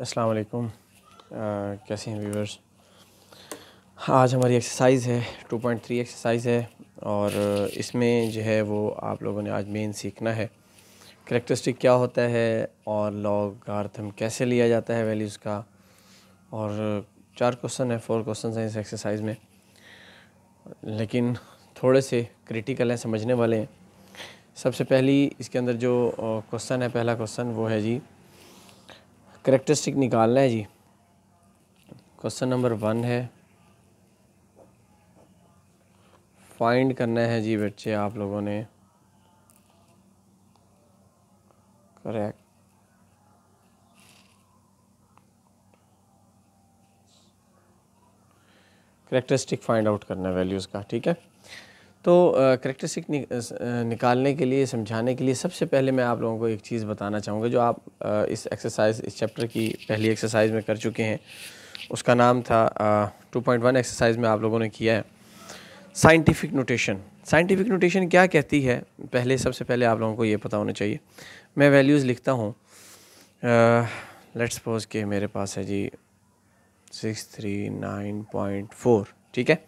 अस्सलाम वालेकुम। कैसे हैं व्यूअर्स। आज हमारी एक्सरसाइज है 2.3 एक्सरसाइज है और इसमें जो है वो आप लोगों ने आज मेन सीखना है करैक्टरिस्टिक क्या होता है और लॉगरिथम कैसे लिया जाता है वैल्यूज़ का। और 4 क्वेश्चन है, 4 क्वेश्चन हैं इस एक्सरसाइज में, लेकिन थोड़े से क्रिटिकल हैं, समझने वाले हैं। सबसे पहली इसके अंदर जो क्वेश्चन है, पहला क्वेश्चन वो है जी करैक्टरिस्टिक निकालना है जी। क्वेश्चन नंबर 1 है, फाइंड करना है जी बच्चे आप लोगों ने करैक्टरिस्टिक फाइंड आउट करना है वैल्यूज़ का। ठीक है, तो करैक्टरिस्टिक निकालने के लिए, समझाने के लिए सबसे पहले मैं आप लोगों को एक चीज़ बताना चाहूँगा जो आप इस एक्सरसाइज, इस चैप्टर की पहली एक्सरसाइज में कर चुके हैं। उसका नाम था 2.1 एक्सरसाइज में आप लोगों ने किया है साइंटिफिक नोटेशन। साइंटिफिक नोटेशन क्या कहती है, पहले सबसे पहले आप लोगों को ये पता होना चाहिए। मैं वैल्यूज़ लिखता हूँ, लेट्स सपोज कि मेरे पास है जी 639.4। ठीक है,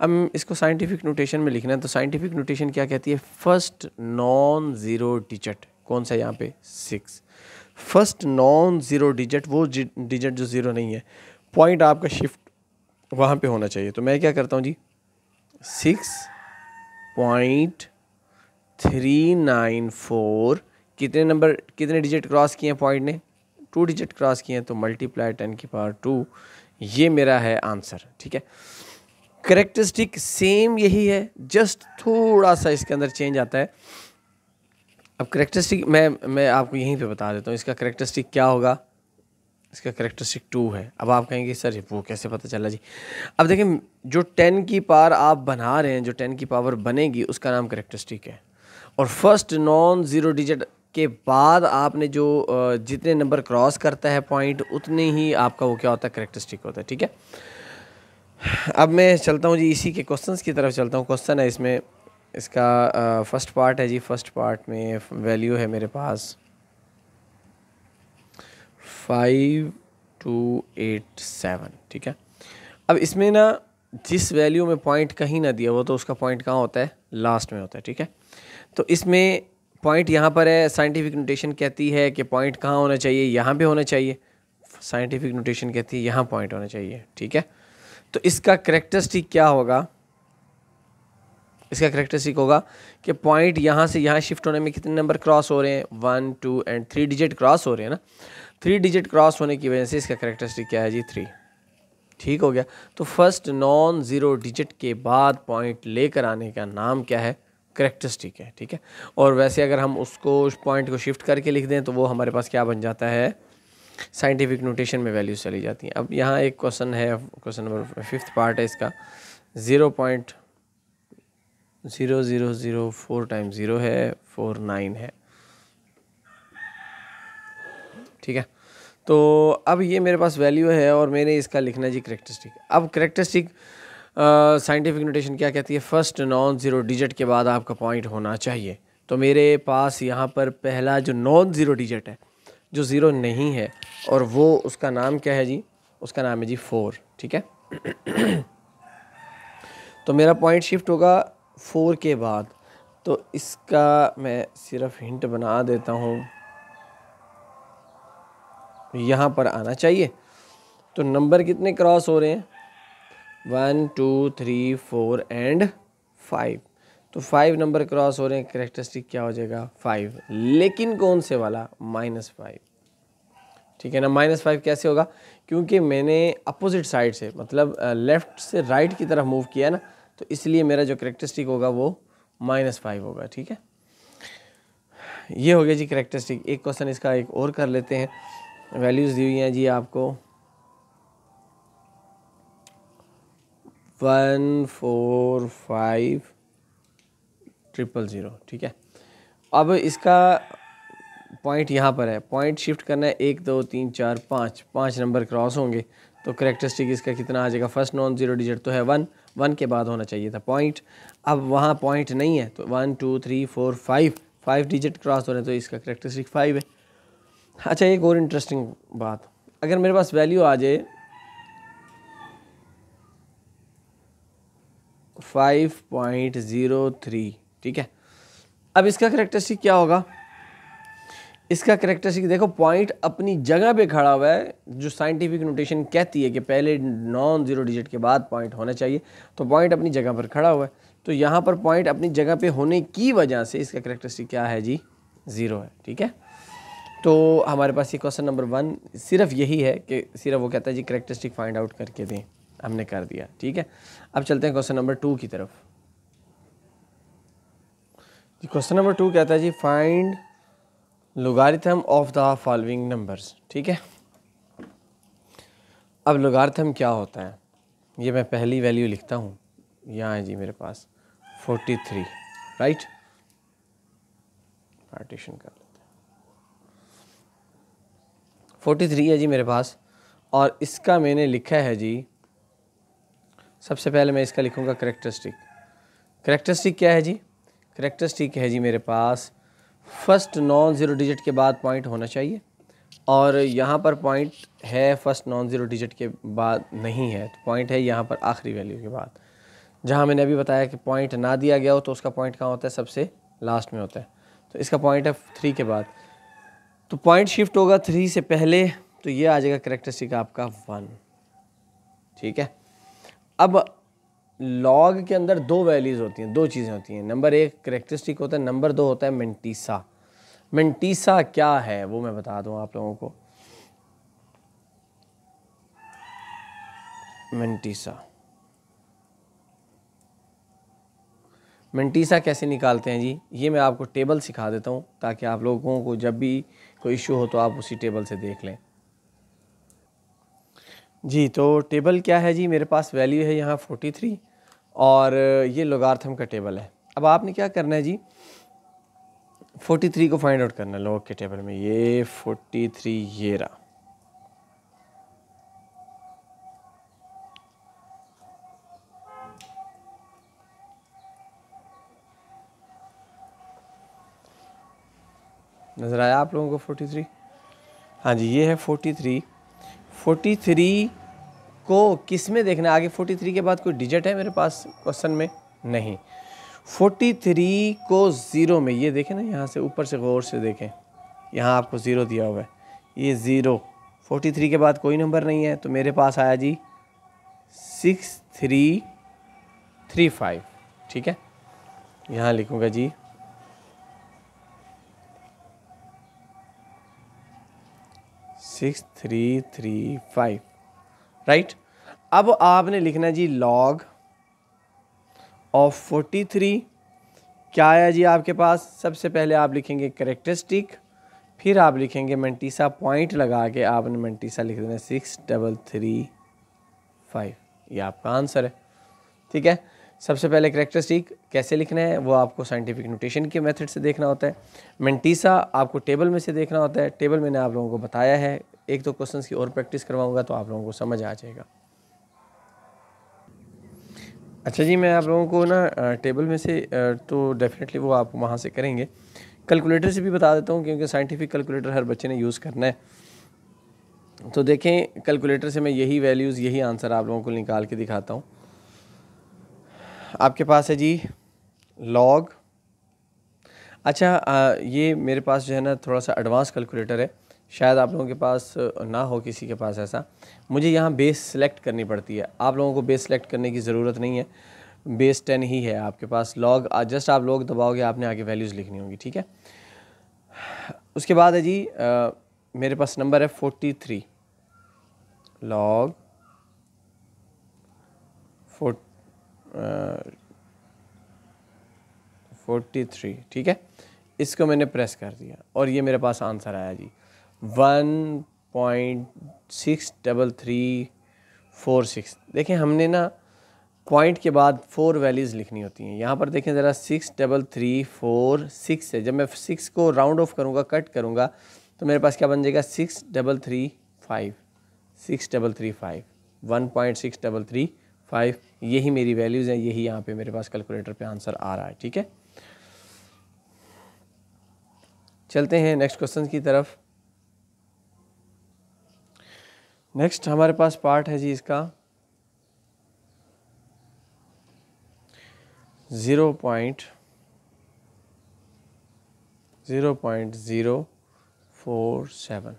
अब इसको साइंटिफिक नोटेशन में लिखना है। तो साइंटिफिक नोटेशन क्या कहती है, फर्स्ट नॉन ज़ीरो डिजिट कौन सा है यहाँ पे, 6। फर्स्ट नॉन ज़ीरो डिजिट, वो डिजिट जो ज़ीरो नहीं है, पॉइंट आपका शिफ्ट वहाँ पे होना चाहिए। तो मैं क्या करता हूँ जी, 6.394 कितने नंबर, कितने डिजिट क्रॉस किए हैं पॉइंट ने, 2 डिजिट क्रॉस किए हैं, तो मल्टीप्लाई 10⁻², ये मेरा है आंसर। ठीक है, करैक्टरिस्टिक सेम यही है, जस्ट थोड़ा सा इसके अंदर चेंज आता है। अब करैक्टरिस्टिक मैं आपको यहीं पे बता देता हूँ, इसका करैक्टरिस्टिक क्या होगा। इसका करैक्टरिस्टिक 2 है। अब आप कहेंगे सर वो कैसे पता चला जी। अब देखें, जो 10 की पावर आप बना रहे हैं, जो 10 की पावर बनेगी उसका नाम करैक्टरिस्टिक है। और फर्स्ट नॉन ज़ीरो डिजिट के बाद आपने जो जितने नंबर क्रॉस करता है पॉइंट, उतने ही आपका वो क्या होता है, करैक्टरिस्टिक होता है। ठीक है, अब मैं चलता हूँ जी इसी के क्वेश्चंस की तरफ चलता हूँ। क्वेश्चन है इसमें, इसका फर्स्ट पार्ट है जी। फर्स्ट पार्ट में वैल्यू है मेरे पास 5287। ठीक है, अब इसमें ना जिस वैल्यू में पॉइंट कहीं ना दिया, वो तो उसका पॉइंट कहाँ होता है, लास्ट में होता है। ठीक है, तो इसमें पॉइंट यहाँ पर है। साइंटिफिक नोटेशन कहती है कि पॉइंट कहाँ होना चाहिए, यहाँ पे होना चाहिए। साइंटिफिक नोटेशन कहती है यहाँ पॉइंट होना चाहिए। ठीक है, तो इसका करैक्टरिस्टिक क्या होगा, इसका करैक्टरिस्टिक होगा कि पॉइंट यहाँ से यहाँ शिफ्ट होने में कितने नंबर क्रॉस हो रहे हैं, 1 2 एंड 3 डिजिट क्रॉस हो रहे हैं ना। 3 डिजिट क्रॉस होने की वजह से इसका करैक्टरिस्टिक क्या है जी, 3। ठीक हो गया, तो फर्स्ट नॉन ज़ीरो डिजिट के बाद पॉइंट लेकर आने का नाम क्या है, करैक्टरिस्टिक है। ठीक है, और वैसे अगर हम उसको, उस पॉइंट को शिफ्ट करके लिख दें तो वो हमारे पास क्या बन जाता है, साइंटिफिक नोटेशन में वैल्यूज चली जाती हैं। अब यहाँ एक क्वेश्चन है, क्वेश्चन नंबर 5th पार्ट है इसका, 0.0004 टाइम्स 0 है, 49 है। ठीक है, तो अब ये मेरे पास वैल्यू है और मैंने इसका लिखना है जी करैक्टरिस्टिक। अब करैक्टरिस्टिक साइंटिफिक नोटेशन क्या कहती है, फर्स्ट नॉन ज़ीरो डिजिट के बाद आपका पॉइंट होना चाहिए। तो मेरे पास यहाँ पर पहला जो नॉन ज़ीरो डिजिट है, जो ज़ीरो नहीं है, और वो उसका नाम क्या है जी, उसका नाम है जी 4। ठीक है, तो मेरा पॉइंट शिफ्ट होगा 4 के बाद। तो इसका मैं सिर्फ हिंट बना देता हूँ, यहाँ पर आना चाहिए। तो नंबर कितने क्रॉस हो रहे हैं, 1 2 3 4 एंड 5। तो 5 नंबर क्रॉस हो रहे हैं, करैक्टरिस्टिक क्या हो जाएगा, 5। लेकिन कौन से वाला, -5। ठीक है ना, -5 कैसे होगा, क्योंकि मैंने अपोजिट साइड से, मतलब लेफ़्ट से राइट की तरफ मूव किया ना, तो इसलिए मेरा जो करैक्टरिस्टिक होगा वो -5 होगा। ठीक है, ये हो गया जी करैक्टरिस्टिक। एक क्वेश्चन इसका एक और कर लेते हैं। वैल्यूज़ दी हुई हैं जी आपको 1450000। ठीक है, अब इसका पॉइंट यहाँ पर है, पॉइंट शिफ्ट करना है, 1 2 3 4 5 नंबर क्रॉस होंगे। तो करैक्टरिस्टिक इसका कितना आ जाएगा, फर्स्ट नॉन ज़ीरो डिजिट तो है 1 के बाद होना चाहिए था पॉइंट। अब वहाँ पॉइंट नहीं है, तो 1 2 3 4 5 डिजिट क्रॉस हो रहे हैं, तो इसका करैक्टरिस्टिक 5 है। अच्छा, एक और इंटरेस्टिंग बात, अगर मेरे पास वैल्यू आ जाए 5.03, ठीक है। अब इसका करेक्टरिस्टिक क्या होगा? इसका करेक्टरिस्टिक देखो, पॉइंट अपनी जगह पे खड़ा हुआ है। जो साइंटिफिक नोटेशन कहती है कि पहले नॉन ज़ीरो डिजिट के बाद पॉइंट होना चाहिए, तो पॉइंट अपनी जगह पर खड़ा हुआ है। तो यहाँ पर पॉइंट अपनी जगह पे होने की वजह से इसका करेक्टरिस्टिक क्या है जी? 0 है, ठीक है। तो हमारे पास ये क्वेश्चन नंबर 1 सिर्फ यही है कि सिर्फ वो कहता है जी करेक्टरिस्टिक फाइंड आउट करके दें, हमने कर दिया, ठीक है। अब चलते हैं क्वेश्चन नंबर 2 की तरफ। क्वेश्चन नंबर 2 कहता है जी find logarithm of the following numbers, ठीक है। अब लोगारिथम क्या होता है, ये मैं पहली वैल्यू लिखता हूँ, यहाँ है जी मेरे पास 43, राइट। पार्टीशन कर लेते हैं, 43 है जी मेरे पास, और इसका मैंने लिखा है जी, सबसे पहले मैं इसका लिखूँगा करेक्टरिस्टिक। करेक्टरिस्टिक क्या है जी? करेक्टरिस्टिक है जी मेरे पास फर्स्ट नॉन ज़ीरो डिजिट के बाद पॉइंट होना चाहिए, और यहाँ पर पॉइंट है फर्स्ट नॉन ज़ीरो डिजिट के बाद नहीं है, तो पॉइंट है यहाँ पर आखिरी वैल्यू के बाद। जहाँ मैंने अभी बताया कि पॉइंट ना दिया गया हो तो उसका पॉइंट कहाँ होता है? सबसे लास्ट में होता है। तो इसका पॉइंट है 3 के बाद, तो पॉइंट शिफ्ट होगा 3 से पहले, तो ये आ जाएगा करेक्टरिस्टिक आपका 1, ठीक है। अब लॉग के अंदर 2 वैल्यूज़ होती हैं, 2 चीज़ें होती हैं। नंबर 1 करेक्टरिस्टिक होता है, नंबर 2 होता है मेंटीसा। मेंटीसा क्या है वो मैं बता दूं आप लोगों को। मेंटीसा कैसे निकालते हैं जी, ये मैं आपको टेबल सिखा देता हूँ ताकि आप लोगों को जब भी कोई इशू हो तो आप उसी टेबल से देख लें जी। तो टेबल क्या है जी, मेरे पास वैल्यू है यहाँ 43 और ये लोगारिथम का टेबल है। अब आपने क्या करना है जी, 43 को फाइंड आउट करना है लॉग के टेबल में। ये 43 ये रहा, नज़र आया आप लोगों को 43? हाँ जी, ये है 43। 43 को किस में देखना है? आगे 43 के बाद कोई डिजिट है मेरे पास क्वेश्चन में? नहीं। 43 को 0 में, ये देखें ना, यहाँ से ऊपर से गौर से देखें, यहाँ आपको 0 दिया हुआ है, ये 0। 43 के बाद कोई नंबर नहीं है, तो मेरे पास आया जी 6335, ठीक है। यहाँ लिखूँगा जी 6335, राइट। अब आपने लिखना जी लॉग ऑफ 43 क्या आया जी आपके पास? सबसे पहले आप लिखेंगे करेक्टरिस्टिक, फिर आप लिखेंगे मेंटीसा, पॉइंट लगा के आपने मेंटीसा लिख देना 6335, ये आपका आंसर है, ठीक है। सबसे पहले करेक्टरिस्टिक कैसे लिखना है वो आपको साइंटिफिक नोटेशन के मेथड से देखना होता है। मेंटीसा आपको टेबल में से देखना होता है। टेबल मैंने आप लोगों को बताया है, एक दो क्वेश्चंस की और प्रैक्टिस करवाऊंगा तो आप लोगों को समझ आ जाएगा। अच्छा जी, मैं आप लोगों को ना टेबल में से तो डेफिनेटली वो आप वहाँ से करेंगे, कैलकुलेटर से भी बता देता हूँ क्योंकि साइंटिफिक कैलकुलेटर हर बच्चे ने यूज़ करना है। तो देखें, कैलकुलेटर से मैं यही वैल्यूज़, यही आंसर आप लोगों को निकाल के दिखाता हूँ। आपके पास है जी लॉग, अच्छा ये मेरे पास जो है ना थोड़ा सा एडवांस कैलकुलेटर है, शायद आप लोगों के पास ना हो किसी के पास ऐसा। मुझे यहाँ बेस सेलेक्ट करनी पड़ती है, आप लोगों को बेस सेलेक्ट करने की ज़रूरत नहीं है, बेस 10 ही है आपके पास। लॉग जस्ट आप लॉग दबाओगे, आपने आगे वैल्यूज़ लिखनी होगी, ठीक है। उसके बाद है जी मेरे पास नंबर है 43, लॉग 43, ठीक है। इसको मैंने प्रेस कर दिया और ये मेरे पास आंसर आया जी 1.63346। देखें, हमने ना पॉइंट के बाद 4 वैल्यूज़ लिखनी होती हैं। यहाँ पर देखें ज़रा 63346 है, जब मैं 6 को राउंड ऑफ करूँगा, कट करूँगा, तो मेरे पास क्या बन जाएगा 6335, 6335, 1.63335, यही मेरी वैल्यूज़ हैं, यही यहाँ पे मेरे पास कैलकुलेटर पे आंसर आ रहा है, ठीक है। चलते हैं नेक्स्ट क्वेश्चन की तरफ। नेक्स्ट हमारे पास पार्ट है जी इसका 0.047।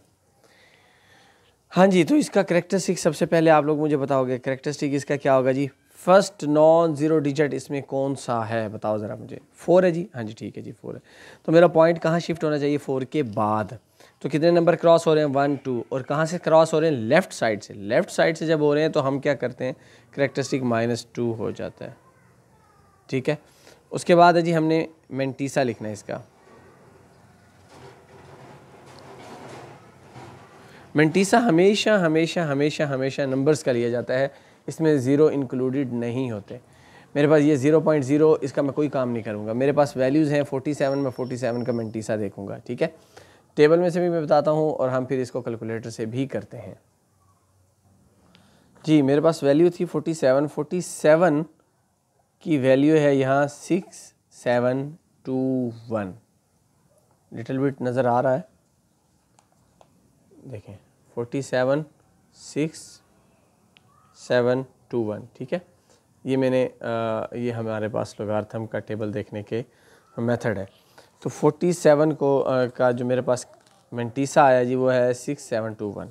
हाँ जी, तो इसका करेक्टरिस्टिक सबसे पहले आप लोग मुझे बताओगे करेक्टरिस्टिक इसका क्या होगा जी। फर्स्ट नॉन ज़ीरो डिजिट इसमें कौन सा है बताओ ज़रा मुझे। 4 है जी, हाँ जी ठीक है जी 4 है। तो मेरा पॉइंट कहाँ शिफ्ट होना चाहिए 4 के बाद। तो कितने नंबर क्रॉस हो रहे हैं 1 2, और कहाँ से क्रॉस हो रहे हैं लेफ़्ट साइड से। लेफ़्ट साइड से जब हो रहे हैं तो हम क्या करते हैं करेक्टरिस्टिक -2 हो जाता है, ठीक है। उसके बाद है जी हमने मेंटीसा लिखना है इसका। मेंटीसा हमेशा हमेशा हमेशा हमेशा नंबर्स का लिया जाता है, इसमें ज़ीरो इंक्लूडेड नहीं होते। मेरे पास ये 0.0 इसका मैं कोई काम नहीं करूँगा। मेरे पास वैल्यूज़ हैं 47, मैं 47 का मेंटीसा देखूँगा, ठीक है। टेबल में से भी मैं बताता हूँ और हम फिर इसको कैलकुलेटर से भी करते हैं। जी मेरे पास वैल्यू थी 47, 47 की वैल्यू है यहाँ 6721। लिटिल बिट नज़र आ रहा है, देखें 476721, ठीक है। ये मैंने ये हमारे पास लोगारिथम का टेबल देखने के मेथड है। तो 47 को का जो मेरे पास मेंटीसा आया जी वो है 6721।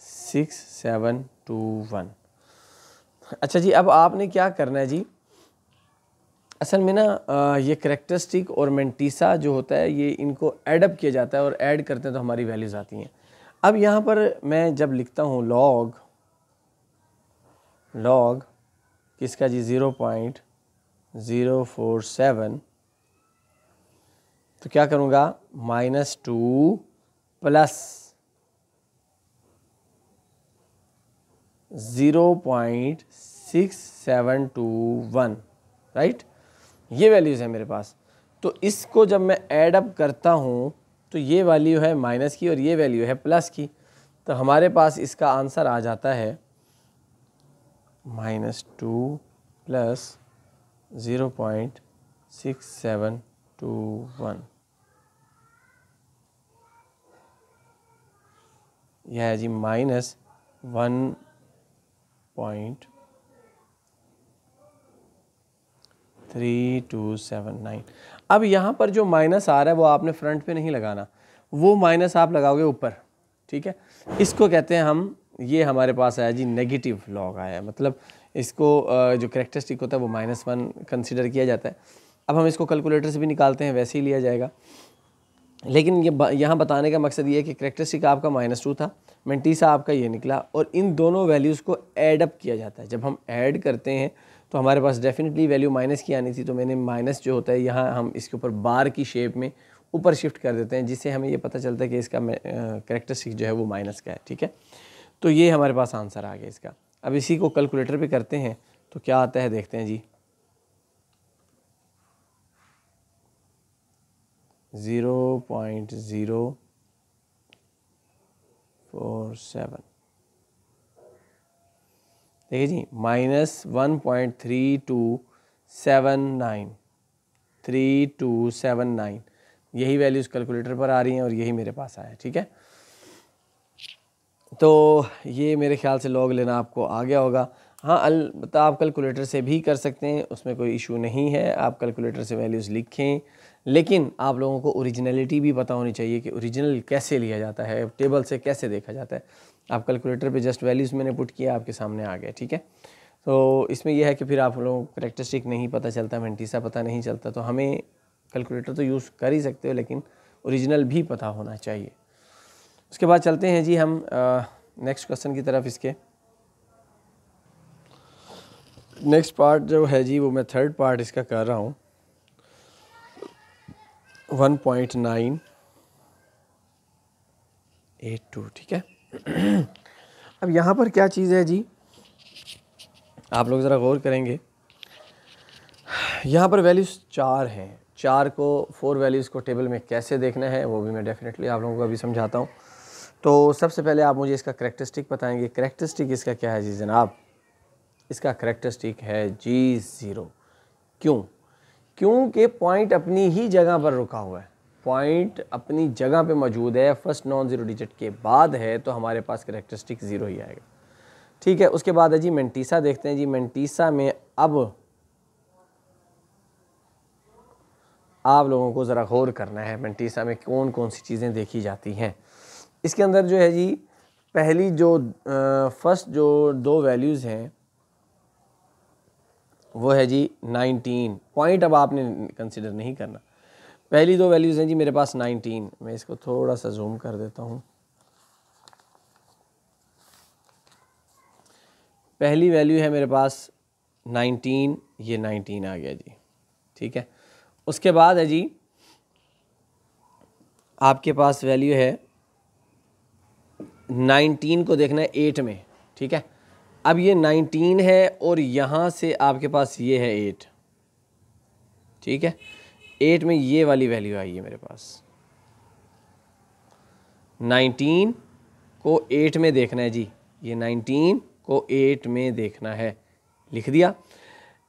6721। अच्छा जी, अब आपने क्या करना है जी, असल में ना ये करेक्टरिस्टिक और मेंटीसा जो होता है ये इनको एडअप किया जाता है और ऐड करते हैं तो हमारी वैल्यूज़ आती हैं। अब यहाँ पर मैं जब लिखता हूँ लॉग किसका जी 0.047, तो क्या करूँगा -2 प्लस 0.6721, राइट। ये वैल्यूज़ है मेरे पास। तो इसको जब मैं ऐड अप करता हूँ तो ये वैल्यू है माइनस की और ये वैल्यू है प्लस की, तो हमारे पास इसका आंसर आ जाता है -2 प्लस 0.6721। यह है जी -1.3279। अब यहाँ पर जो माइनस आ रहा है वो आपने फ्रंट पे नहीं लगाना, वो माइनस आप लगाओगे ऊपर, ठीक है। इसको कहते हैं हम, ये हमारे पास आया जी नेगेटिव लॉग आया, मतलब इसको जो करेक्टरिस्टिक होता है वो -1 कंसिडर किया जाता है। अब हम इसको कैलकुलेटर से भी निकालते हैं, वैसे ही लिया जाएगा, लेकिन ये यहाँ बताने का मकसद ये है कि करेक्टरिस्टिक आपका -2 था, मेंटीसा आपका ये निकला, और इन दोनों वैल्यूज़ को ऐड अप किया जाता है। जब हम ऐड करते हैं तो हमारे पास डेफिनेटली वैल्यू माइनस की आनी थी, तो मैंने माइनस जो होता है यहाँ हम इसके ऊपर बार की शेप में ऊपर शिफ्ट कर देते हैं, जिससे हमें ये पता चलता है कि इसका करेक्टरिस्टिक जो है वो माइनस का है, ठीक है। तो ये हमारे पास आंसर आ गया इसका। अब इसी को कैलकुलेटर पे करते हैं तो क्या आता है देखते हैं जी। 0.047, देखिए जी -1.3279 यही वैल्यूज़ कैलकुलेटर पर आ रही हैं और यही मेरे पास आया, ठीक है। तो ये मेरे ख्याल से लॉग लेना आपको आ गया होगा। हाँ अलबत्ता आप कैलकुलेटर से भी कर सकते हैं, उसमें कोई इशू नहीं है, आप कैलकुलेटर से वैल्यूज़ लिखें, लेकिन आप लोगों को ओरिजिनलिटी भी पता होनी चाहिए कि ओरिजिनल कैसे लिया जाता है, टेबल से कैसे देखा जाता है। आप कैलकुलेटर पे जस्ट वैल्यूज़ मैंने पुट किया, आपके सामने आ गया, ठीक है। तो इसमें यह है कि फिर आप लोगों को करेक्टरिस्टिक नहीं पता चलता, मेंटीसा पता नहीं चलता, तो हमें कैलकुलेटर तो यूज़ कर ही सकते हो, लेकिन ओरिजिनल भी पता होना चाहिए। उसके बाद चलते हैं जी हम नेक्स्ट क्वेश्चन की तरफ। इसके नेक्स्ट पार्ट जो है जी वो मैं थर्ड पार्ट इसका कर रहा हूँ 1.982, ठीक है। अब यहाँ पर क्या चीज़ है जी, आप लोग ज़रा गौर करेंगे, यहाँ पर वैल्यूज़ 4 हैं। 4 को 4 वैल्यूज़ को टेबल में कैसे देखना है वो भी मैं डेफिनेटली आप लोगों को अभी समझाता हूँ। तो सबसे पहले आप मुझे इसका करेक्टरिस्टिक बताएंगे। करेक्टरिस्टिक इसका क्या है जी जनाब, इसका करेक्टरिस्टिक है जी 0। क्यों? क्योंकि पॉइंट अपनी ही जगह पर रुका हुआ है। पॉइंट अपनी जगह पे मौजूद है, फर्स्ट नॉन ज़ीरो डिजिट के बाद है, तो हमारे पास कैरेक्टरिस्टिक ज़ीरो ही आएगा। ठीक है, उसके बाद है जी मेंटीसा देखते हैं जी। मेंटीसा में अब आप लोगों को ज़रा गौर करना है, मेंटीसा में कौन कौन सी चीज़ें देखी जाती हैं। इसके अंदर जो है जी पहली जो फर्स्ट जो दो वैल्यूज़ हैं वो है जी 19। पॉइंट अब आपने कंसिडर नहीं करना। पहली दो वैल्यूज़ हैं जी मेरे पास 19। मैं इसको थोड़ा सा जूम कर देता हूँ। पहली वैल्यू है मेरे पास 19, ये 19 आ गया जी। ठीक है, उसके बाद है जी आपके पास वैल्यू है 19 को देखना है 8 में। ठीक है, अब ये 19 है और यहाँ से आपके पास ये है 8। ठीक है, 8 में ये वाली वैल्यू आई है मेरे पास। 19 को 8 में देखना है जी, ये 19 को 8 में देखना है, लिख दिया।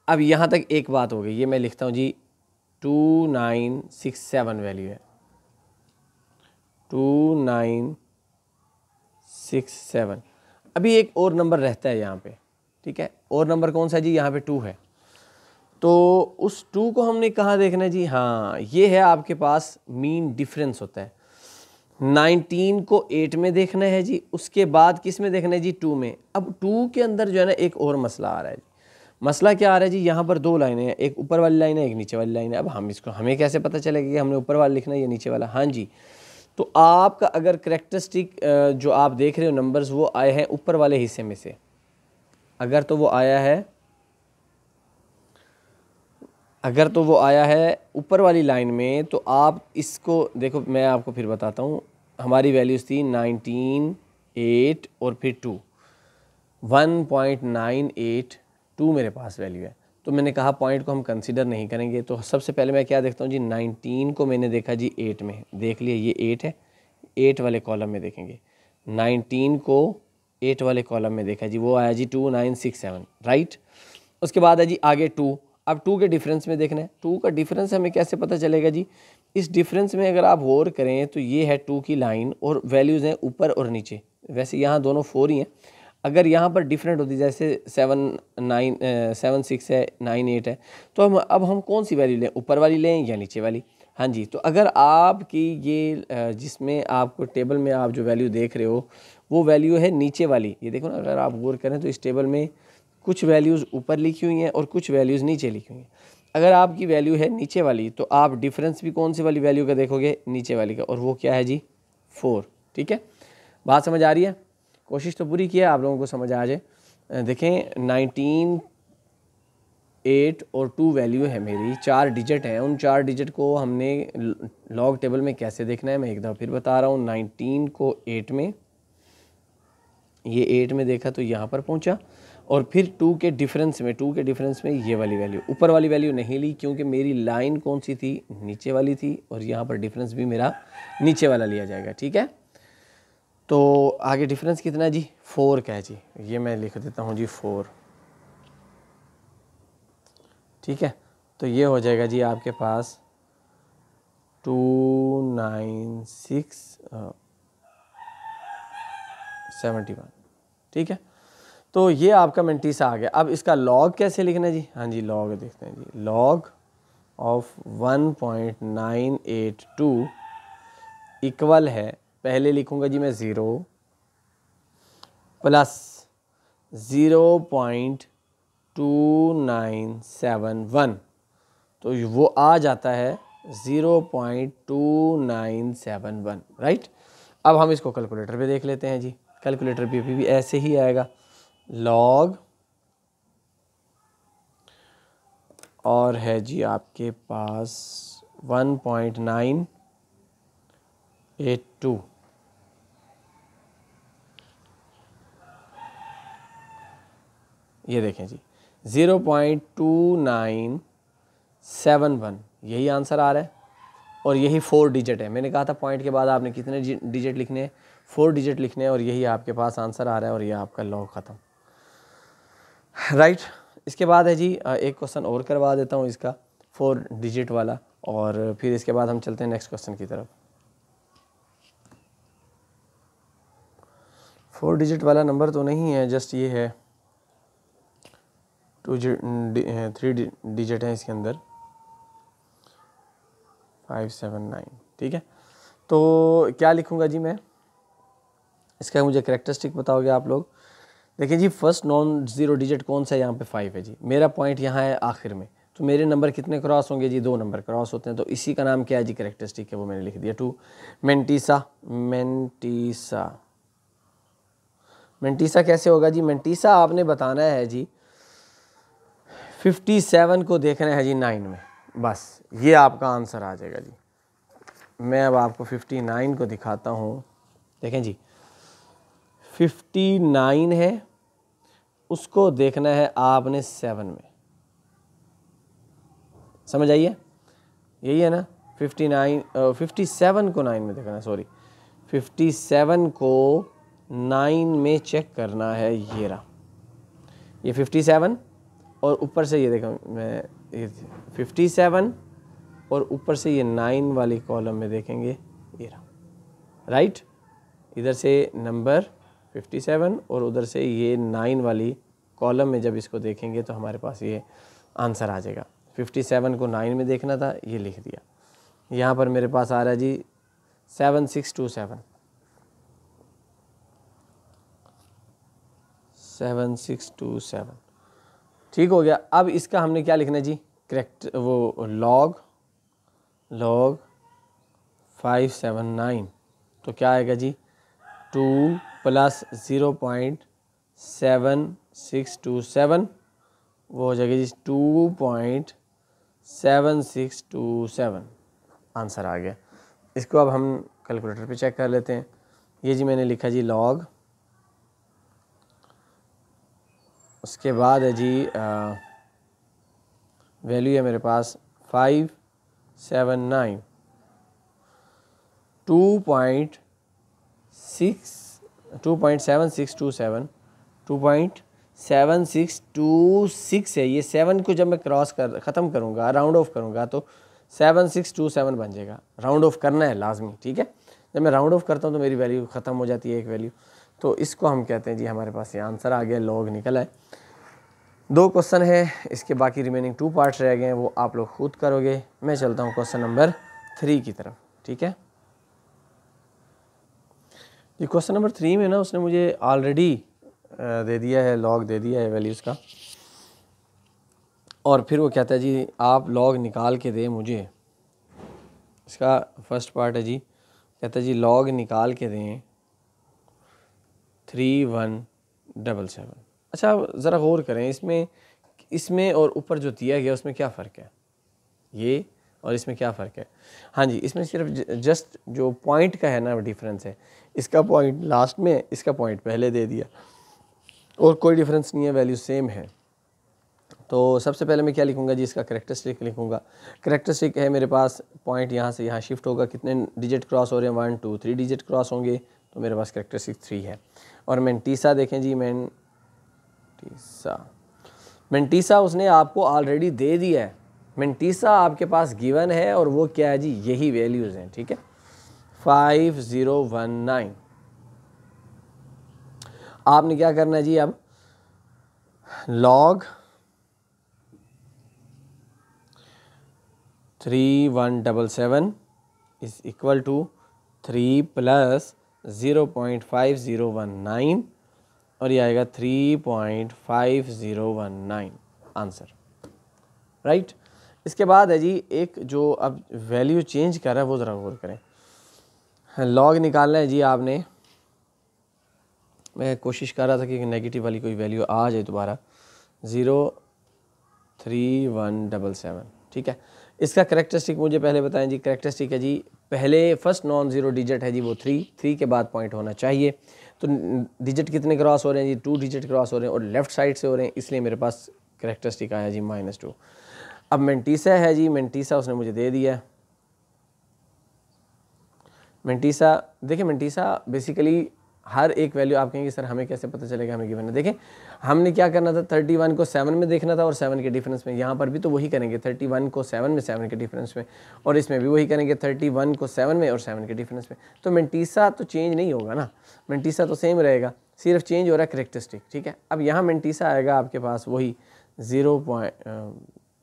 अब यहाँ तक एक बात हो गई, ये मैं लिखता हूँ जी 2967 वैल्यू है, 2967। अभी एक और नंबर रहता है यहाँ पे। ठीक है, और नंबर कौन सा है जी, यहाँ पे 2 है। तो उस 2 को हमने कहाँ देखना है जी, हाँ ये है आपके पास मीन डिफरेंस होता है। 19 को 8 में देखना है जी, उसके बाद किस में देखना है जी, 2 में। अब 2 के अंदर जो है ना एक और मसला आ रहा है जी। मसला क्या आ रहा है जी, यहाँ पर दो लाइनें हैं, एक ऊपर वाली लाइन है, एक नीचे वाली लाइन है। अब हमें कैसे पता चलेगा कि हमने ऊपर वाला लिखना है या नीचे वाला। हाँ जी, तो आपका अगर करेक्टरिस्टिक जो आप देख रहे हो नंबर्स वो आए हैं ऊपर वाले हिस्से में से, अगर तो वो आया है ऊपर वाली लाइन में, तो आप इसको देखो, मैं आपको फिर बताता हूँ। हमारी वैल्यूज़ थी 19, 8 और फिर 2, 1.982 मेरे पास वैल्यू है। तो मैंने कहा पॉइंट को हम कंसीडर नहीं करेंगे। तो सबसे पहले मैं क्या देखता हूँ जी, 19 को मैंने देखा जी 8 में, देख लिया ये 8 है, 8 वाले कॉलम में देखेंगे। 19 को 8 वाले कॉलम में देखा जी, वो आया जी 2967, राइट। उसके बाद है जी आगे 2। अब 2 के डिफरेंस में देखना है। 2 का डिफरेंस हमें कैसे पता चलेगा जी, इस डिफरेंस में अगर आप गौर करें तो ये है 2 की लाइन और वैल्यूज़ हैं ऊपर और नीचे। वैसे यहाँ दोनों 4 ही हैं, अगर यहाँ पर डिफरेंट होती जैसे 7 6 है, 9 8 है, तो हम कौन सी वैल्यू लें, ऊपर वाली लें या नीचे वाली। हाँ जी, तो अगर आपकी ये जिसमें आपको टेबल में आप जो वैल्यू देख रहे हो वो वैल्यू है नीचे वाली, ये देखो ना, अगर आप गौर करें तो इस टेबल में कुछ वैल्यूज़ ऊपर लिखी हुई हैं और कुछ वैल्यूज़ नीचे लिखी हुई हैं। अगर आपकी वैल्यू है नीचे वाली तो आप डिफरेंस भी कौन सी वाली वैल्यू का देखोगे, नीचे वाली का, और वो क्या है जी 4। ठीक है, बात समझ आ रही है? कोशिश तो पूरी की है आप लोगों को समझ आ जाए। देखें 19, 8 और 2 वैल्यू है मेरी, 4 डिजिट हैं। उन 4 डिजिट को हमने लॉग टेबल में कैसे देखना है मैं एक दफ़ा फिर बता रहा हूँ। 19 को 8 में, ये 8 में देखा तो यहाँ पर पहुँचा, और फिर 2 के डिफरेंस में ये वाली वैल्यू, ऊपर वाली वैल्यू नहीं ली क्योंकि मेरी लाइन कौन सी थी, नीचे वाली थी, और यहाँ पर डिफरेंस भी मेरा नीचे वाला लिया जाएगा। ठीक है, तो आगे डिफरेंस कितना है जी, 4 का है जी, ये मैं लिख देता हूँ जी 4। ठीक है, तो ये हो जाएगा जी आपके पास 29671। ठीक है, तो ये आपका मेंटीसा आ गया। अब इसका लॉग कैसे लिखना है जी, हाँ जी लॉग देखते हैं जी। लॉग ऑफ 1.982 इक्वल है, पहले लिखूंगा जी मैं 0 प्लस 0.2971, तो वो आ जाता है 0.2971, राइट। अब हम इसको कैलकुलेटर पे देख लेते हैं जी। कैलकुलेटर पे भी ऐसे ही आएगा, लॉग और है जी आपके पास 1.982, ये देखें जी 0.2971, यही आंसर आ रहा है, और यही 4 डिजिट है। मैंने कहा था पॉइंट के बाद आपने कितने डिजिट लिखने हैं, 4 डिजिट लिखने हैं, और यही आपके पास आंसर आ रहा है, और ये आपका लॉग ख़त्म, राइट। इसके बाद है जी एक क्वेश्चन और करवा देता हूँ इसका 4 डिजिट वाला। और फिर इसके बाद हम चलते हैं नेक्स्ट क्वेश्चन की तरफ। 4 डिजिट वाला नंबर तो नहीं है, जस्ट ये है 3 डिजिट है इसके अंदर 579, ठीक है। तो क्या लिखूँगा जी मैं, इसका मुझे कैरेक्टरिस्टिक बताओगे आप लोग। देखिए जी, फर्स्ट नॉन ज़ीरो डिजिट कौन सा है, यहाँ पे 5 है जी, मेरा पॉइंट यहाँ है आखिर में, तो मेरे नंबर कितने क्रॉस होंगे जी, 2 नंबर क्रॉस होते हैं, तो इसी का नाम क्या है जी, कैरेक्टरिस्टिक है, वो मैंने लिख दिया 2। मेंटीसा कैसे होगा जी, मेंटीसा आपने बताना है जी 57 को देखना है जी 9 में, बस ये आपका आंसर आ जाएगा जी। मैं अब आपको 59 को दिखाता हूँ। देखें जी, 59 है, उसको देखना है आपने 7 में, समझ आइए, यही है ना। 57 को 9 में देखना है, सॉरी 57 को 9 में चेक करना है, ये रहा ये 57, और ऊपर से ये देखो मैं 57 और ऊपर से ये 9 वाली कॉलम में देखेंगे, ये रहा, राइट। इधर से नंबर 57 और उधर से ये 9 वाली कॉलम में जब इसको देखेंगे तो हमारे पास ये आंसर आ जाएगा। 57 को 9 में देखना था, ये लिख दिया। यहाँ पर मेरे पास आ रहा है जी 7627, 7627, ठीक हो गया। अब इसका हमने क्या लिखना है जी, करेक्ट वो लॉग 579, तो क्या आएगा जी 2 + 0.7627, वो हो जाएगा जी 2.7627, आंसर आ गया। इसको अब हम कैलकुलेटर पे चेक कर लेते हैं। ये जी मैंने लिखा जी लॉग, उसके बाद है जी वैल्यू है मेरे पास 579, 2.7627 है। ये 7 को जब मैं क्रॉस कर ख़त्म करूँगा, राउंड ऑफ करूँगा, तो 7627 बन जाएगा। राउंड ऑफ करना है लाजमी, ठीक है। जब मैं राउंड ऑफ करता हूँ तो मेरी वैल्यू ख़त्म हो जाती है, एक वैल्यू, तो इसको हम कहते हैं जी हमारे पास ये आंसर आ गया, लॉग निकला है। 2 क्वेश्चन है, इसके बाकी रिमेनिंग 2 पार्ट्स रह गए हैं, वो आप लोग खुद करोगे। मैं चलता हूँ क्वेश्चन नंबर 3 की तरफ, ठीक है जी। क्वेश्चन नंबर 3 में ना उसने मुझे ऑलरेडी दे दिया है, लॉग दे दिया है वैल्यूज़ का, और फिर वो कहता है जी आप लॉग निकाल के दें मुझे। इसका फर्स्ट पार्ट है जी, कहता है जी लॉग निकाल के दें 3177। अच्छा ज़रा गौर करें, इसमें और ऊपर जो दिया गया उसमें क्या फ़र्क है, ये और इसमें क्या फ़र्क है। हाँ जी, इसमें सिर्फ जस्ट जो पॉइंट का है ना डिफरेंस है, इसका पॉइंट लास्ट में, इसका पॉइंट पहले दे दिया, और कोई डिफरेंस नहीं है, वैल्यू सेम है। तो सबसे पहले मैं क्या लिखूँगा जी, इसका कैरेक्टरिस्टिक लिखूँगा। कैरेक्टरिस्टिक है मेरे पास, पॉइंट यहाँ से यहाँ शिफ्ट होगा, कितने डिजिट क्रॉस हो रहे हैं, 1 2 3 डिजिट क्रॉस होंगे, तो मेरे पास कैरेक्टरिस्टिक 3 है। और मेंटीसा देखें जी, मेंटीसा उसने आपको ऑलरेडी दे दिया है, मेंटीसा आपके पास गिवन है, और वो क्या है जी, यही वैल्यूज़ हैं, ठीक है 5019। आपने क्या करना है जी, अब log 3177 इज इक्वल टू 3 + 0.5019, और ये आएगा 3.5019 आंसर, राइट। इसके बाद है जी एक जो अब वैल्यू चेंज कर रहा है, वो ज़रा गौर करें। लॉग निकालना है जी आपने, मैं कोशिश कर रहा था कि नेगेटिव वाली कोई वैल्यू आ जाए दोबारा, 03177, ठीक है। इसका कैरेक्टरिस्टिक मुझे पहले बताएं जी। कैरेक्टरिस्टिक है जी, पहले फर्स्ट नॉन ज़ीरो डिजिट है जी वो 3 के बाद पॉइंट होना चाहिए। तो डिजिट कितने क्रॉस हो रहे हैं जी, 2 डिजिट क्रॉस हो रहे हैं, और लेफ़्ट साइड से हो रहे हैं, इसलिए मेरे पास कैरेक्टरिस्टिक आया जी -2। अब मेंटीसा है जी, मेंटीसा उसने मुझे दे दिया। मेंटीसा देखिए, मेंटीसा बेसिकली हर एक वैल्यू आप कहेंगे सर हमें कैसे पता चलेगा हमें गिवन है। देखें हमने क्या करना था, 31 को 7 में देखना था और 7 के डिफरेंस में। यहाँ पर भी तो वही करेंगे, 31 को 7 में 7 के डिफरेंस में, और इसमें भी वही करेंगे 31 को 7 में और 7 के डिफरेंस में। तो मेंटीसा तो चेंज नहीं होगा ना, मेंटीसा तो सेम रहेगा, सिर्फ चेंज हो रहा है करेक्टरिस्टिक। ठीक है, अब यहाँ मेंटीसा आएगा आपके पास वही 0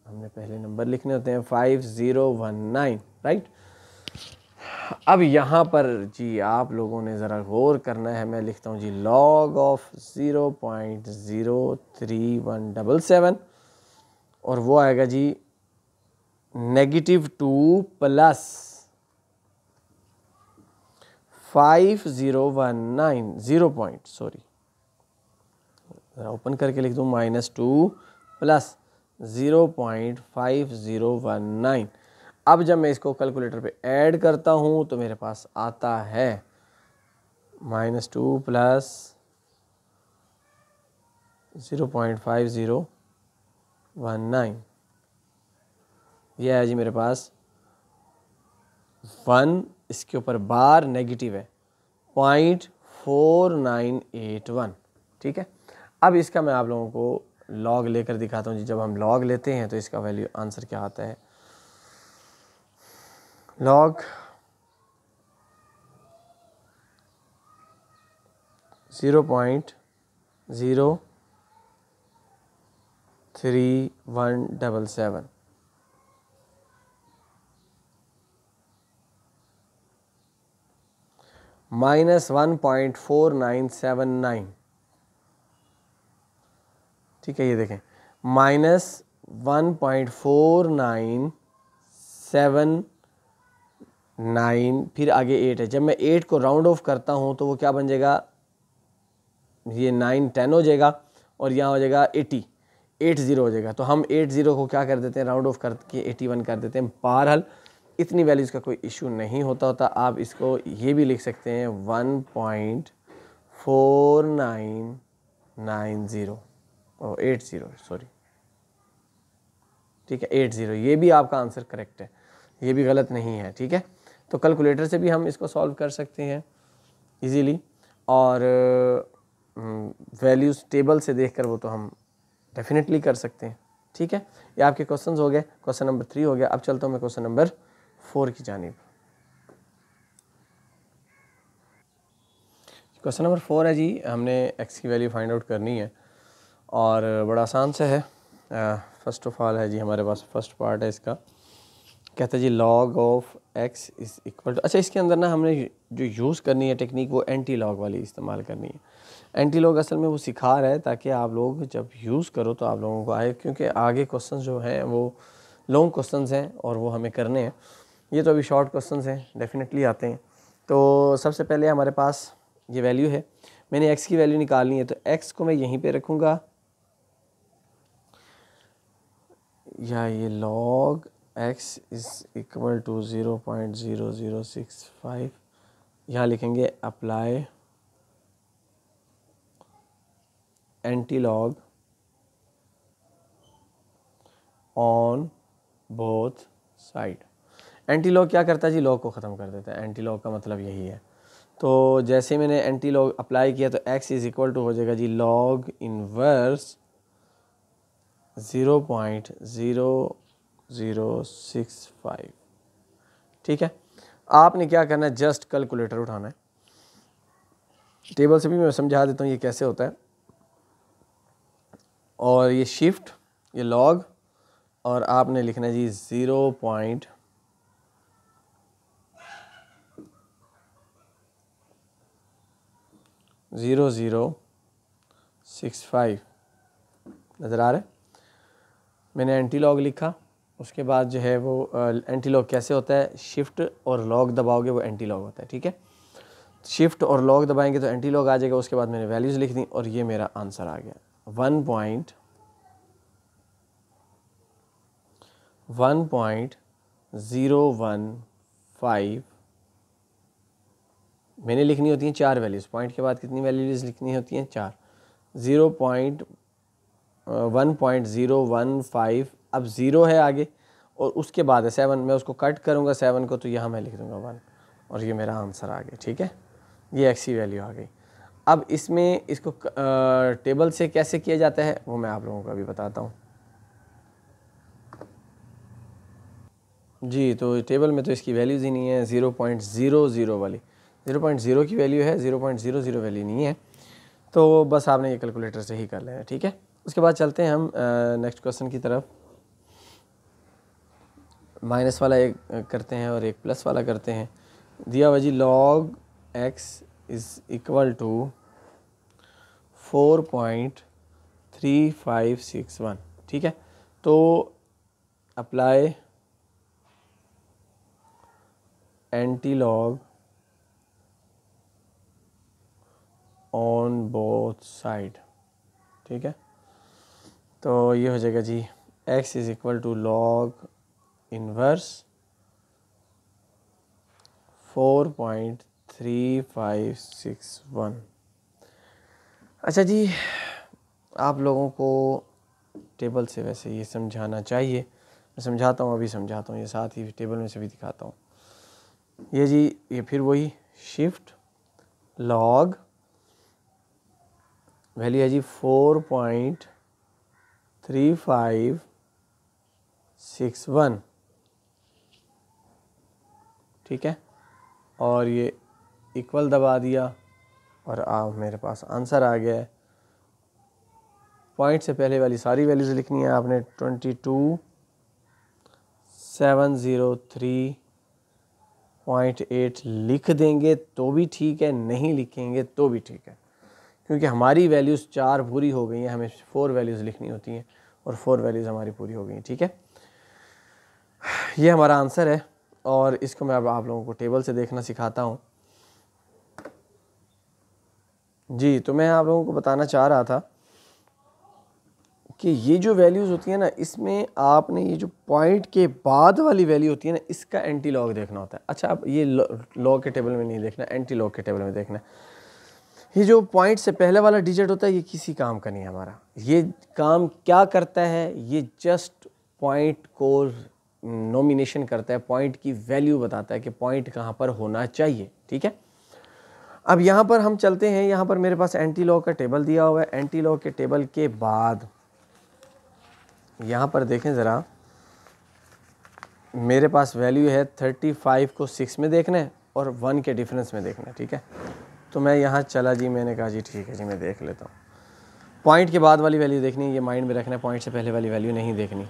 हमने पहले नंबर लिखने होते हैं 5019, राइट। अब यहाँ पर जी आप लोगों ने ज़रा गौर करना है, मैं लिखता हूँ जी log ऑफ 0.03177 और वो आएगा जी -2 प्लस 5019 0 पॉइंट, सॉरी ओपन करके लिख दूँ -2 प्लस 0.5019। अब जब मैं इसको कैलकुलेटर पे ऐड करता हूँ तो मेरे पास आता है -2 प्लस 0.5019, यह है जी मेरे पास 1, इसके ऊपर बार नेगेटिव है 0.4981। ठीक है, अब इसका मैं आप लोगों को लॉग लेकर दिखाता हूँ जी। जब हम लॉग लेते हैं तो इसका वैल्यू आंसर क्या आता है, log 0.03177 -1.4979। ठीक है, ये देखें -1.4979, फिर आगे 8 है। जब मैं 8 को राउंड ऑफ करता हूँ तो वो क्या बन जाएगा, ये 9 10 हो जाएगा और यहाँ हो जाएगा 80 हो जाएगा। तो हम 80 को क्या कर देते हैं, राउंड ऑफ करके 81 कर देते हैं। बहरहाल इतनी वैल्यूज़ का कोई इशू नहीं होता। आप इसको ये भी लिख सकते हैं 1.4990 और 80, सॉरी ठीक है 80, ये भी आपका आंसर करेक्ट है, ये भी गलत नहीं है। ठीक है, तो कैलकुलेटर से भी हम इसको सॉल्व कर सकते हैं इजीली, और वैल्यूज़ टेबल से देखकर वो तो हम डेफिनेटली कर सकते हैं। ठीक है, ये आपके क्वेश्चंस हो गए, क्वेश्चन नंबर 3 हो गया। अब चलता हूँ मैं क्वेश्चन नंबर 4 की जानिब। क्वेश्चन नंबर 4 है जी, हमने x की वैल्यू फाइंड आउट करनी है और बड़ा आसान से है। फर्स्ट ऑफ ऑल है जी हमारे पास फर्स्ट पार्ट है इसका, कहता है जी log of x is equal to, अच्छा इसके अंदर ना हमने जो यूज़ करनी है टेक्निक वो एंटी लॉग वाली इस्तेमाल करनी है। एंटी लॉग असल में वो सिखा रहा है ताकि आप लोग जब यूज़ करो तो आप लोगों को आए, क्योंकि आगे क्वेश्चंस जो हैं वो लॉन्ग क्वेश्चंस हैं और वो हमें करने हैं। ये तो अभी शॉर्ट क्वेश्चंस हैं, डेफिनेटली आते हैं। तो सबसे पहले हमारे पास ये वैल्यू है, मैंने x की वैल्यू निकालनी है, तो x को मैं यहीं पे रखूँगा, या ये log x is equal to 0.0065, यहाँ लिखेंगे apply anti log on both side. Anti log क्या करता है जी, लॉग को ख़त्म कर देता है। एंटी लॉग का मतलब यही है। तो जैसे मैंने एंटी लॉग अप्लाई किया तो x इज़ इक्वल टू हो जाएगा जी लॉग इनवर्स 0.0065। ठीक है, आपने क्या करना है, जस्ट कैलकुलेटर उठाना है। टेबल से भी मैं समझा देता हूँ ये कैसे होता है, और ये शिफ्ट, ये लॉग, और आपने लिखना है जी 0.0065 नज़र आ रहा है। मैंने एंटी लॉग लिखा, उसके बाद जो है वो एंटी लॉग कैसे होता है, शिफ्ट और लॉग दबाओगे वो एंटी लॉग होता है। ठीक है, शिफ्ट और लॉग दबाएंगे तो एंटी लॉग आ जाएगा। उसके बाद मैंने वैल्यूज़ लिख दी और ये मेरा आंसर आ गया 1.015। मैंने लिखनी होती हैं 4 वैल्यूज़, पॉइंट के बाद कितनी वैल्यूज़ लिखनी होती हैं, 4। 1.015, अब 0 है आगे और उसके बाद है 7, मैं उसको कट करूँगा 7 को, तो यहाँ मैं लिख दूँगा 1 और ये मेरा आंसर आ गया। ठीक है, ये x की वैल्यू आ गई। अब इसमें इसको टेबल से कैसे किया जाता है वो मैं आप लोगों को अभी बताता हूँ। जी, तो टेबल में तो इसकी वैल्यूज़ ही नहीं है, 0.00 वाली 0.0 की वैल्यू है, 0.00 वैल्यू नहीं है, तो बस आपने ये कैलकुलेटर से ही कर लेना, ठीक है। उसके बाद चलते हैं हम नेक्स्ट क्वेश्चन की तरफ। माइनस वाला एक करते हैं और एक प्लस वाला करते हैं। दिया हुआ जी log x is equal to 4.3561, ठीक है। तो apply anti log on both side, ठीक है। तो ये हो जाएगा जी x is equal to log inverse 4.3561। अच्छा जी, आप लोगों को टेबल से वैसे ये समझाना चाहिए, मैं समझाता हूँ, अभी समझाता हूँ, ये साथ ही टेबल में से भी दिखाता हूँ। ये जी ये फिर वही शिफ्ट लॉग वैल्यू है जी 4.3561, ठीक है, और ये इक्वल दबा दिया और मेरे पास आंसर आ गया है। पॉइंट से पहले वाली सारी वैल्यूज़ लिखनी है आपने, 22,703.8 लिख देंगे तो भी ठीक है, नहीं लिखेंगे तो भी ठीक है, क्योंकि हमारी वैल्यूज़ 4 पूरी हो गई हैं, हमें 4 वैल्यूज़ लिखनी होती हैं और 4 वैल्यूज़ हमारी पूरी हो गई हैं, ठीक है। ये हमारा आंसर है और इसको मैं अब आप लोगों को टेबल से देखना सिखाता हूँ। जी, तो मैं आप लोगों को बताना चाह रहा था कि ये जो वैल्यूज़ होती है ना, इसमें आपने ये जो पॉइंट के बाद वाली वैल्यू होती है ना, इसका एंटी लॉग देखना होता है। अच्छा, आप ये लॉग के टेबल में नहीं देखना, एंटी लॉग के टेबल में देखना है। ये जो पॉइंट से पहले वाला डिजिट होता है ये किसी काम का नहीं है हमारा। ये काम क्या करता है, ये जस्ट पॉइंट को नॉमिनेशन करता है, पॉइंट की वैल्यू बताता है कि पॉइंट कहाँ पर होना चाहिए, ठीक है। अब यहाँ पर हम चलते हैं, यहाँ पर मेरे पास एंटी लॉग का टेबल दिया हुआ है। एंटी लॉग के टेबल के बाद यहाँ पर देखें ज़रा, मेरे पास वैल्यू है 35 को 6 में देखना है और 1 के डिफरेंस में देखना है, ठीक है। तो मैं यहाँ चला जी, मैंने कहा जी ठीक है जी, मैं देख लेता हूँ। पॉइंट के बाद वाली वैल्यू देखनी है, ये माइंड में रखना है, पॉइंट से पहले वाली वैल्यू नहीं देखनी,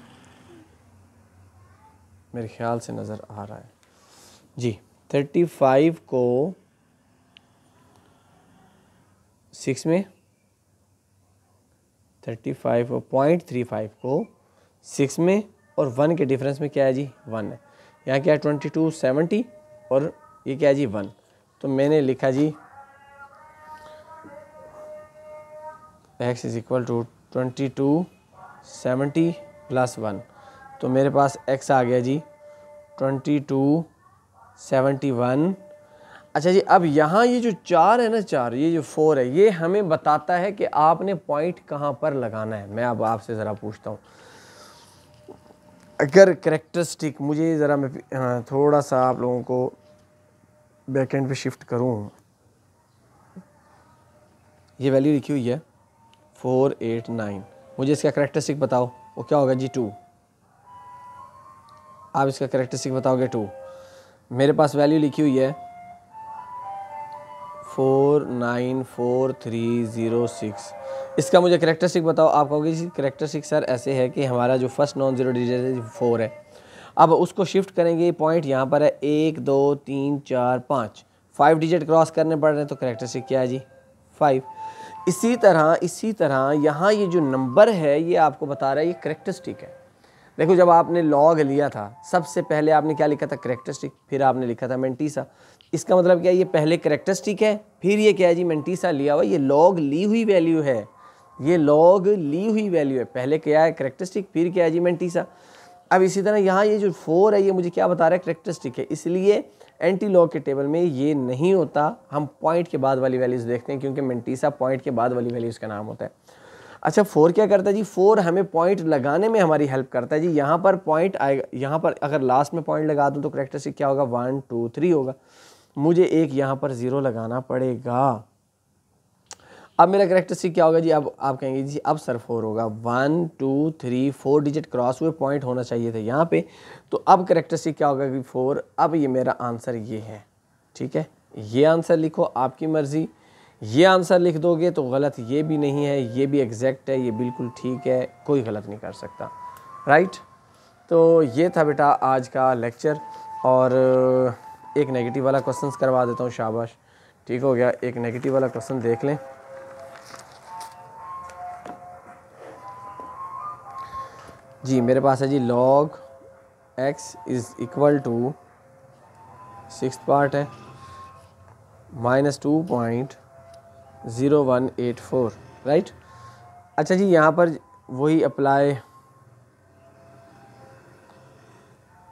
मेरे ख्याल से नज़र आ रहा है जी। 35 को 6 में, 35 और 0.35 को 6 में और 1 के डिफरेंस में क्या है जी, 1 है। यहाँ क्या है 2270 और ये क्या है जी 1। तो मैंने लिखा जी x is equal to 2270 plus 1, तो मेरे पास x आ गया जी 2271। अच्छा जी, अब यहाँ ये जो 4 है ना, 4, ये जो 4 है, ये हमें बताता है कि आपने पॉइंट कहाँ पर लगाना है। मैं अब आपसे ज़रा पूछता हूँ, अगर करेक्टरिस्टिक, मुझे ज़रा मैं थोड़ा सा आप लोगों को बैकएंड पे शिफ्ट करूँ, ये वैल्यू लिखी हुई है 489, मुझे इसका करेक्टरिस्टिक बताओ, वो क्या होगा जी 2। आप इसका करेक्टरिस्टिक बताओगे 2। मेरे पास वैल्यू लिखी हुई है 494306, इसका मुझे करेक्टरिस्टिक बताओ। आप कहोगे जी करेक्टरिस्टिक सर ऐसे है कि हमारा जो फर्स्ट नॉन ज़ीरो डिजिट है 4 है, अब उसको शिफ्ट करेंगे, पॉइंट यहाँ पर है 1 2 3 4 5, 5 डिजिट क्रॉस करने पड़ रहे हैं, तो करेक्टरिस्टिक क्या है जी 5। इसी तरह यहाँ ये जो नंबर है ये आपको बता रहा है ये करेक्टरिस्टिक है। देखो, जब आपने लॉग लिया था सबसे पहले आपने क्या लिखा था, करेक्टरिस्टिक, फिर आपने लिखा था मेंटीसा। इसका मतलब क्या है, ये पहले करेक्टरिस्टिक है, फिर ये क्या है जी मेंटीसा लिया हुआ, ये लॉग ली हुई वैल्यू है, ये लॉग ली हुई वैल्यू है। पहले क्या है करेक्टरिस्टिक, फिर क्या है जी मेंटीसा। अब इसी तरह यहाँ ये जो 4 है ये मुझे क्या बता रहा है, करेक्टरिस्टिक है, इसलिए एंटी लॉग के टेबल में ये नहीं होता, हम पॉइंट के बाद वाली वैल्यूज़ देखते हैं, क्योंकि मेंटीसा पॉइंट के बाद वाली वैल्यूज़ का नाम होता है। अच्छा, 4 क्या करता है जी, 4 हमें पॉइंट लगाने में हमारी हेल्प करता है जी। यहाँ पर पॉइंट आएगा, यहाँ पर अगर लास्ट में पॉइंट लगा दूँ तो करेक्टरिस्टिक क्या होगा, 1 2 3 होगा। मुझे एक यहाँ पर 0 लगाना पड़ेगा, अब मेरा करेक्टरिस्टिक क्या होगा जी, अब आप कहेंगे जी अब सर 4 होगा, 1 2 3 4 डिजिट क्रॉस हुए, पॉइंट होना चाहिए था यहाँ पे, तो अब करेक्टरिस्टिक क्या होगा कि 4। अब ये मेरा आंसर ये है, ठीक है, ये आंसर लिखो, आपकी मर्ज़ी। ये आंसर लिख दोगे तो गलत ये भी नहीं है, ये भी एग्जैक्ट है, ये बिल्कुल ठीक है, कोई गलत नहीं कर सकता, राइट। तो ये था बेटा आज का लेक्चर, और एक नेगेटिव वाला क्वेश्चन करवा देता हूँ, शाबाश, ठीक हो गया। एक नेगेटिव वाला क्वेश्चन देख लें। जी मेरे पास है जी, log x is equal to 6th part है -2.0184, राइट। अच्छा जी, यहाँ पर वही apply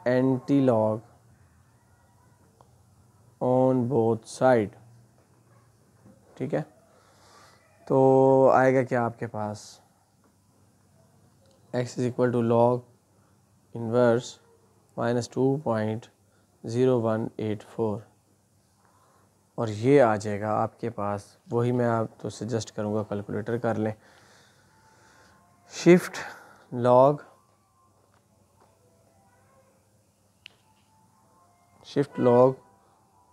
anti log on both side, ठीक है। तो आएगा क्या आपके पास, x is equal to log inverse -2.0184, और ये आ जाएगा आपके पास, वही मैं आप तो सजेस्ट करूँगा कैलकुलेटर कर लें। शिफ्ट लॉग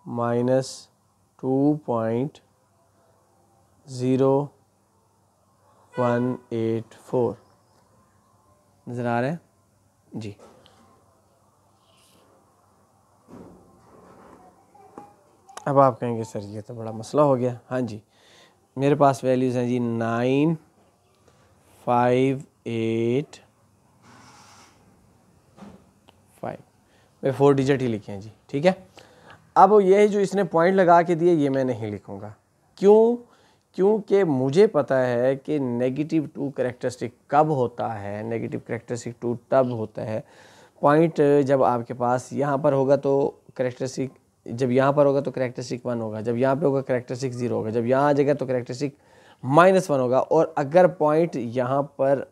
-2.0184 नज़र आ रहा है जी। अब आप कहेंगे सर ये तो बड़ा मसला हो गया। हाँ जी, मेरे पास वैल्यूज़ हैं जी 9 5 8 5, मैं 4 डिजिट ही लिखे हैं जी, ठीक है। अब ये है जो इसने पॉइंट लगा के दिए, ये मैं नहीं लिखूँगा, क्यों? क्योंकि मुझे पता है कि नेगेटिव 2 करेक्टरिस्टिक कब होता है, नेगेटिव करेक्टरिस्टिक 2 तब होता है, पॉइंट जब आपके पास यहाँ पर होगा तो करेक्टरिस्टिक, जब यहाँ पर होगा तो करेक्टरिस्टिक 1 होगा, जब यहाँ पे होगा करेक्टरिस्टिक 0 होगा, जब यहाँ आ जाएगा तो करेक्टरिस्टिक -1 होगा, और अगर पॉइंट यहाँ पर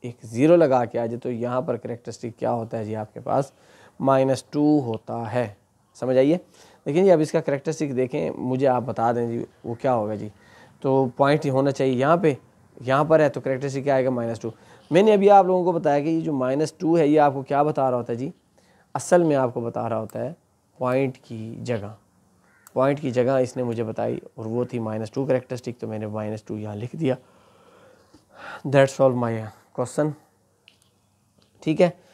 एक 0 लगा के आ जाए तो यहाँ पर करेक्टरिस्टिक क्या होता है जी आपके पास, -2 होता है। समझ आइए। लेकिन जी अब इसका करेक्टरिस्टिक देखें, मुझे आप बता दें जी वो क्या होगा जी। तो पॉइंट होना चाहिए यहाँ पे, यहाँ पर है तो करेक्टरिस्टिक क्या आएगा, -2। मैंने अभी आप लोगों को बताया कि ये जो -2 है ये आपको क्या बता रहा होता है जी, असल में आपको बता रहा होता है पॉइंट की जगह, पॉइंट की जगह इसने मुझे बताई और वो थी -2 करेक्टरिस्टिक, तो मैंने -2 यहाँ लिख दिया। दैट्स ऑल माय क्वेश्चन, ठीक है।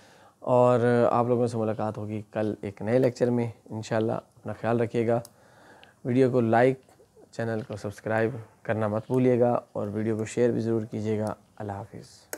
और आप लोगों से मुलाकात होगी कल एक नए लेक्चर में इंशाल्लाह। अपना ख्याल रखिएगा, वीडियो को लाइक, चैनल को सब्सक्राइब करना मत भूलिएगा, और वीडियो को शेयर भी ज़रूर कीजिएगा। अल्लाह हाफिज़।